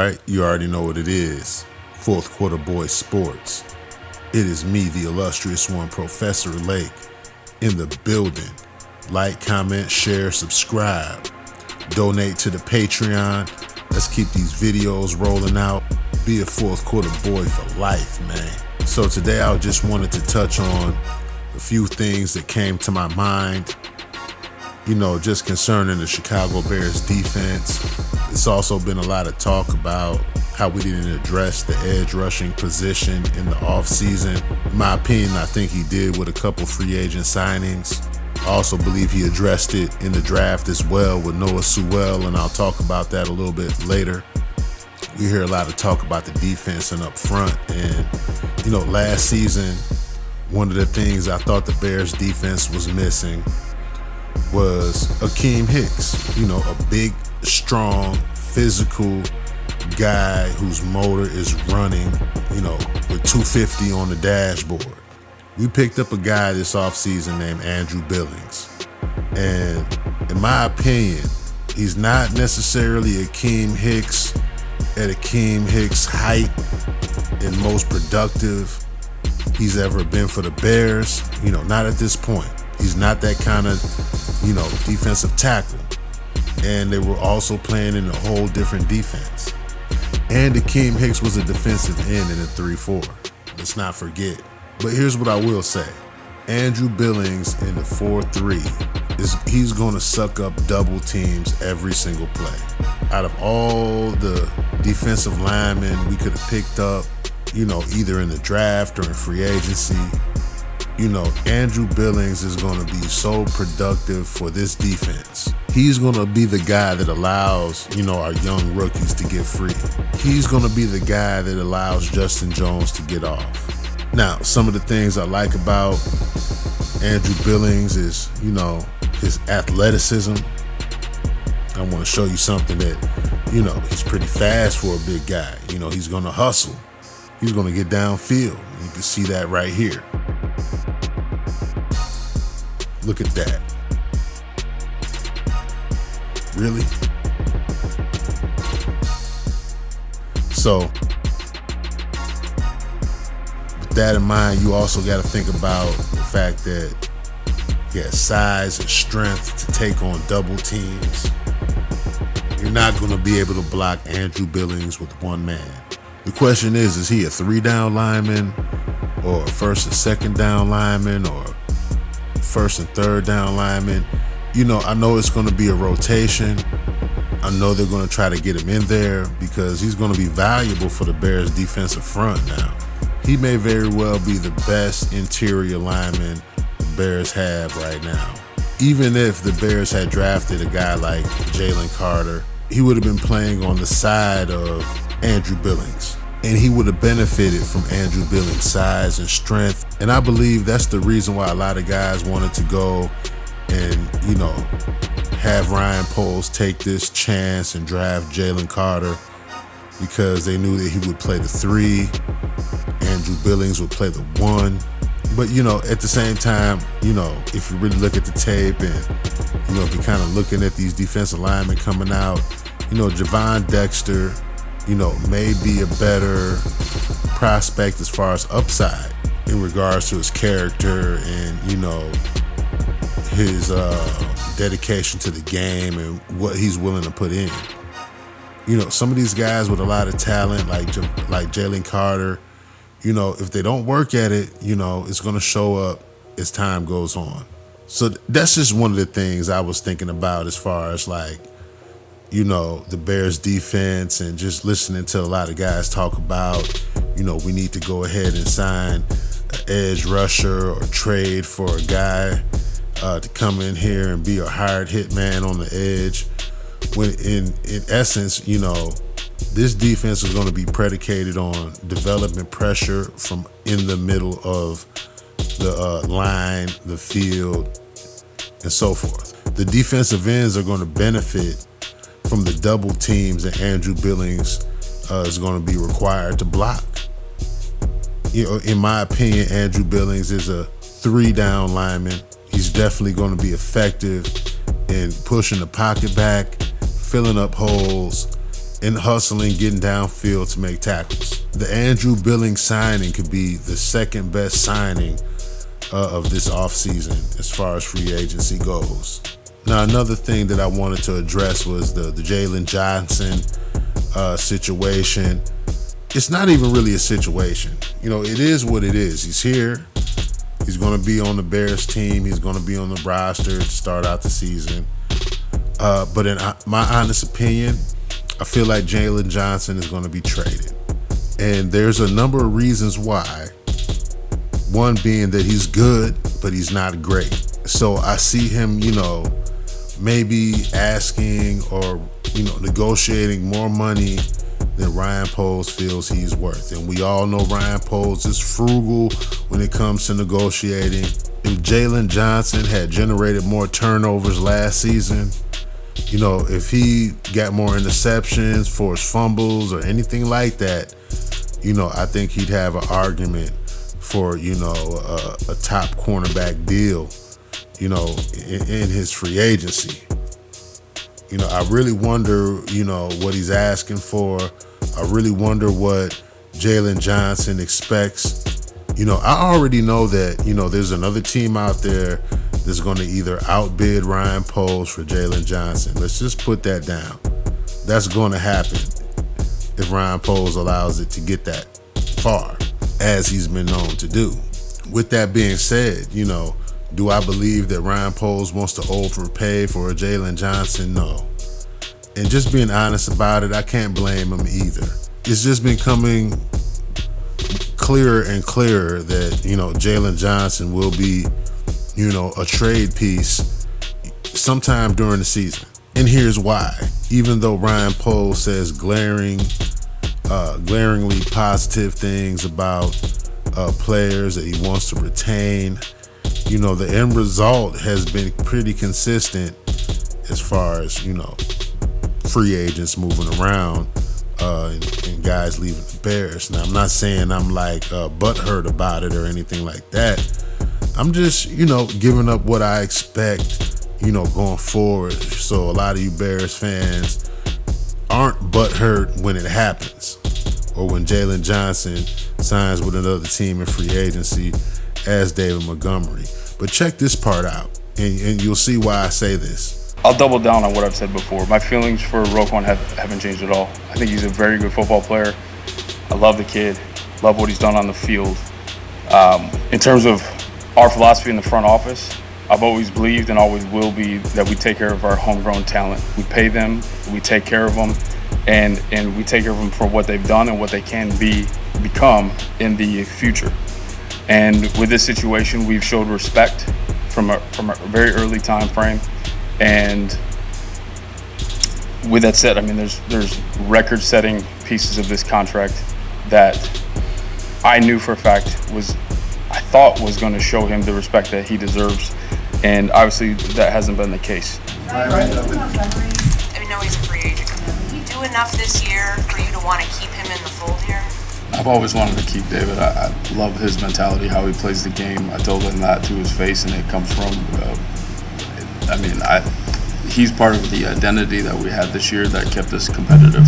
right, you already know what it is. Fourth Quarter Boyz Sports. It is me, the illustrious one, Professor Lake, in the building. Like, comment, share, subscribe. Donate to the Patreon. Let's keep these videos rolling out. Be a fourth quarter boy for life, man. So today I just wanted to touch on a few things that came to my mind, just concerning the Chicago Bears defense. It's also been a lot of talk about how we didn't address the edge rushing position in the offseason. In my opinion, I think he did with a couple free agent signings. I also believe he addressed it in the draft as well with Noah Sewell, and I'll talk about that a little bit later. We hear a lot of talk about the defense and up front, and last season, one of the things I thought the Bears defense was missing was Akeem Hicks, a big, strong, physical guy whose motor is running, with 250 on the dashboard. We picked up a guy this offseason named Andrew Billings. And in my opinion, he's not necessarily Akeem Hicks at Akeem Hicks' height and most productive he's ever been for the Bears. Not at this point. He's not that kind of, defensive tackle. And they were also playing in a whole different defense. And Akeem Hicks was a defensive end in a 3-4. Let's not forget. But here's what I will say. Andrew Billings in the 4-3, he's going to suck up double teams every single play. Out of all the defensive linemen we could have picked up, either in the draft or in free agency, Andrew Billings is going to be so productive for this defense. He's going to be the guy that allows, our young rookies to get free. He's going to be the guy that allows Justin Jones to get off. Now, some of the things I like about Andrew Billings is, his athleticism. I want to show you something that, he's pretty fast for a big guy. He's going to hustle. He's going to get downfield. You can see that right here. Look at that. Really? So, with that in mind, you also got to think about the fact that he has size and strength to take on double teams. You're not going to be able to block Andrew Billings with one man. The question is he a 3-down lineman or a first and second down lineman or first and third down lineman? I know it's going to be a rotation. I know they're going to try to get him in there because he's going to be valuable for the Bears defensive front now. He may very well be the best interior lineman the Bears have right now. Even if the Bears had drafted a guy like Jaylen Carter, he would have been playing on the side of Andrew Billings. And he would have benefited from Andrew Billings' size and strength. And I believe that's the reason why a lot of guys wanted to go and, have Ryan Poles take this chance and draft Jaylen Carter because they knew that he would play the 3. Andrew Billings would play the 1. But, at the same time, if you really look at the tape and, if you're kind of looking at these defensive linemen coming out, Javon Dexter, may be a better prospect as far as upside in regards to his character and, his dedication to the game and what he's willing to put in. Some of these guys with a lot of talent like Jaylen Carter, if they don't work at it, it's going to show up as time goes on. So that's just one of the things I was thinking about as far as the Bears defense and just listening to a lot of guys talk about, we need to go ahead and sign an edge rusher or trade for a guy to come in here and be a hired hit man on the edge. When in essence, this defense is going to be predicated on development pressure from in the middle of the line, the field, and so forth. The defensive ends are going to benefit from the double teams that Andrew Billings is going to be required to block. In my opinion, Andrew Billings is a 3-down lineman. He's definitely going to be effective in pushing the pocket back, filling up holes, and hustling, getting downfield to make tackles. The Andrew Billings signing could be the second best signing of this offseason as far as free agency goes. Now, another thing that I wanted to address was the Jaylen Johnson situation. It's not even really a situation. It is what it is. He's here. He's going to be on the Bears team. He's going to be on the roster to start out the season. But in my honest opinion, I feel like Jaylen Johnson is going to be traded. And there's a number of reasons why. One being that he's good, but he's not great. So I see him, maybe asking or, negotiating more money than Ryan Poles feels he's worth. And we all know Ryan Poles is frugal when it comes to negotiating. If Jaylen Johnson had generated more turnovers last season, if he got more interceptions, forced fumbles, or anything like that, I think he'd have an argument for, a top cornerback deal, in his free agency. I really wonder, what he's asking for. I really wonder what Jaylen Johnson expects. I already know that, there's another team out there that's going to either outbid Ryan Poles for Jaylen Johnson. Let's just put that down. That's going to happen if Ryan Poles allows it to get that far, as he's been known to do. With that being said, do I believe that Ryan Poles wants to overpay for a Jaylen Johnson? No. And just being honest about it, I can't blame him either. It's just been coming clearer and clearer that, Jaylen Johnson will be, a trade piece sometime during the season. And here's why. Even though Ryan Poles says glaringly positive things about players that he wants to retain, the end result has been pretty consistent as far as, free agents moving around and guys leaving the Bears. Now, I'm not saying I'm like butthurt about it or anything like that. I'm just, giving up what I expect, going forward. So a lot of you Bears fans aren't butthurt when it happens or when Jaylen Johnson signs with another team in free agency as David Montgomery. But check this part out, and you'll see why I say this. I'll double down on what I've said before. My feelings for Roquan haven't changed at all. I think he's a very good football player. I love the kid, love what he's done on the field. In terms of our philosophy in the front office, I've always believed and always will be that we take care of our homegrown talent. We pay them, we take care of them, and we take care of them for what they've done and what they can become in the future. And with this situation, we've showed respect from a very early time frame. And with that said, I mean, there's record-setting pieces of this contract that I knew for a fact I thought was going to show him the respect that he deserves, and obviously that hasn't been the case. I know he's a free agent. Can you do enough this year for you to want to keep him in the fold here? I've always wanted to keep David. I love his mentality, how he plays the game. I told him that to his face, and it comes from. He's part of the identity that we had this year that kept us competitive.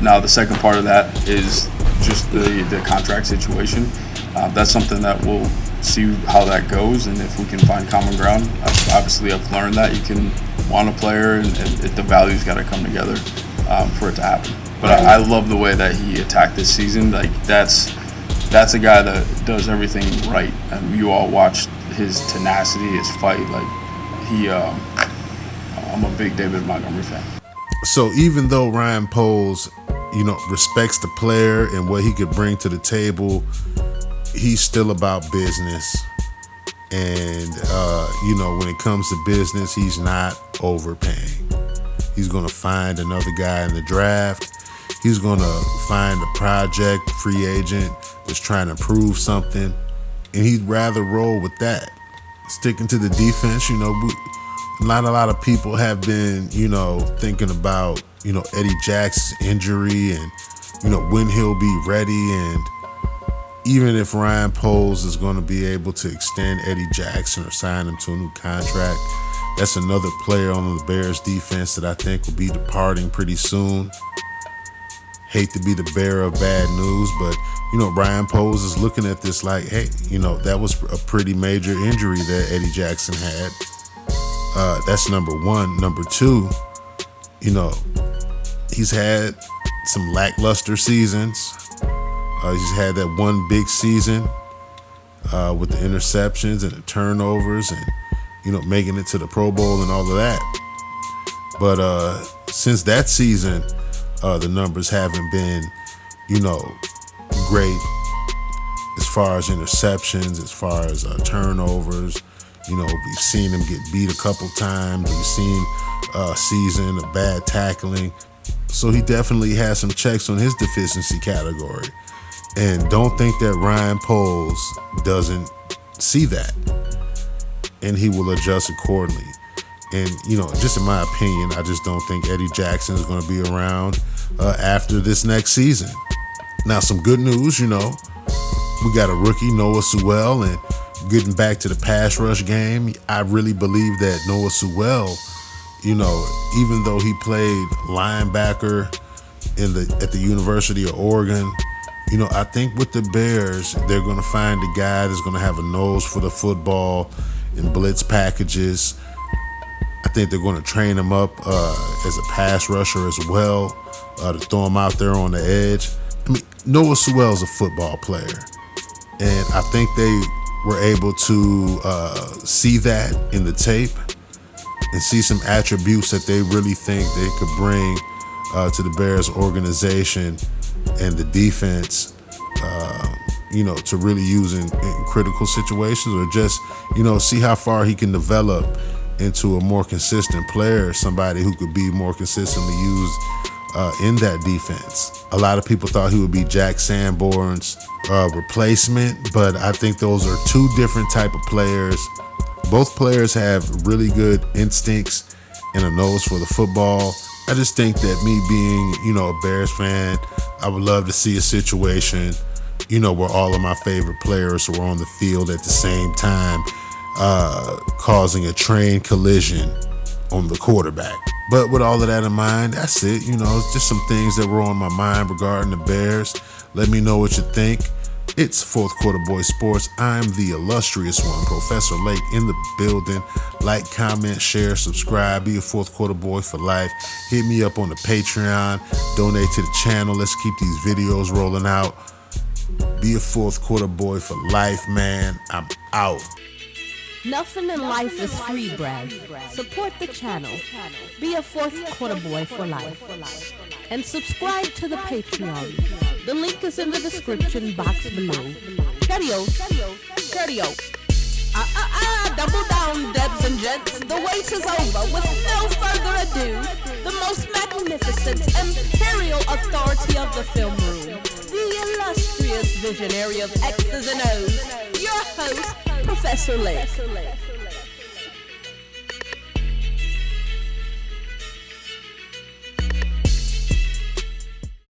Now the second part of that is just the contract situation. That's something that we'll see how that goes, and if we can find common ground. I've learned that you can want a player, and the value's got to come together for it to happen. But I love the way that he attacked this season. Like that's a guy that does everything right. You all watched his tenacity, his fight. I'm a big David Montgomery fan. So even though Ryan Poles, respects the player and what he could bring to the table, he's still about business. And, when it comes to business, he's not overpaying. He's going to find another guy in the draft. He's going to find a project free agent that's trying to prove something. And he'd rather roll with that. Sticking to the defense, not a lot of people have been, thinking about, Eddie Jackson's injury and, when he'll be ready. And even if Ryan Poles is going to be able to extend Eddie Jackson or sign him to a new contract, That's another player on the Bears defense that I think will be departing pretty soon. Hate to be the bearer of bad news, but Ryan Poles is looking at this like, hey, that was a pretty major injury that Eddie Jackson had. That's number one. Number two, he's had some lackluster seasons. He's had that one big season with the interceptions and the turnovers and, making it to the Pro Bowl and all of that. But since that season, the numbers haven't been, great as far as interceptions, as far as turnovers. We've seen him get beat a couple times. We've seen a season of bad tackling. So he definitely has some checks on his deficiency category. And don't think that Ryan Poles doesn't see that. And he will adjust accordingly. And, just in my opinion, I just don't think Eddie Jackson is going to be around after this next season. Now, some good news, we got a rookie, Noah Sewell, and getting back to the pass rush game, I really believe that Noah Sewell, even though he played linebacker at the University of Oregon, I think with the Bears, they're going to find a guy that's going to have a nose for the football in blitz packages. I think they're going to train him up as a pass rusher as well, to throw him out there on the edge. Noah Sewell's a football player, and I think they were able to see that in the tape and see some attributes that they really think they could bring to the Bears organization and the defense, to really use in critical situations, or just, see how far he can develop into a more consistent player, somebody who could be more consistently used in that defense. A lot of people thought he would be Jack Sanborn's replacement, but I think those are two different type of players. Both players have really good instincts and a nose for the football. I just think that me being, a Bears fan, I would love to see a situation, where all of my favorite players were on the field at the same time, causing a train collision on the quarterback. But with all of that in mind, that's it. It's just some things that were on my mind regarding the Bears. Let me know what you think. It's Fourth Quarter Boyz Sports. I'm the illustrious one, Professor Lake, in the building. Like, comment, share, subscribe. Be a Fourth Quarter Boy for life. Hit me up on the Patreon. Donate to the channel. Let's keep these videos rolling out. Be a Fourth Quarter Boy for life, man. I'm out. Nothing in life is free, Brad. Support the channel. Be a Fourth Quarter Boy for life. And subscribe to the Patreon. The link is in the description box below. Cardio. Double down, Debs and gents. The wait is over. With no further ado, the most magnificent imperial authority of the film room, the illustrious visionary of X's and O's, your host, Professor Lake.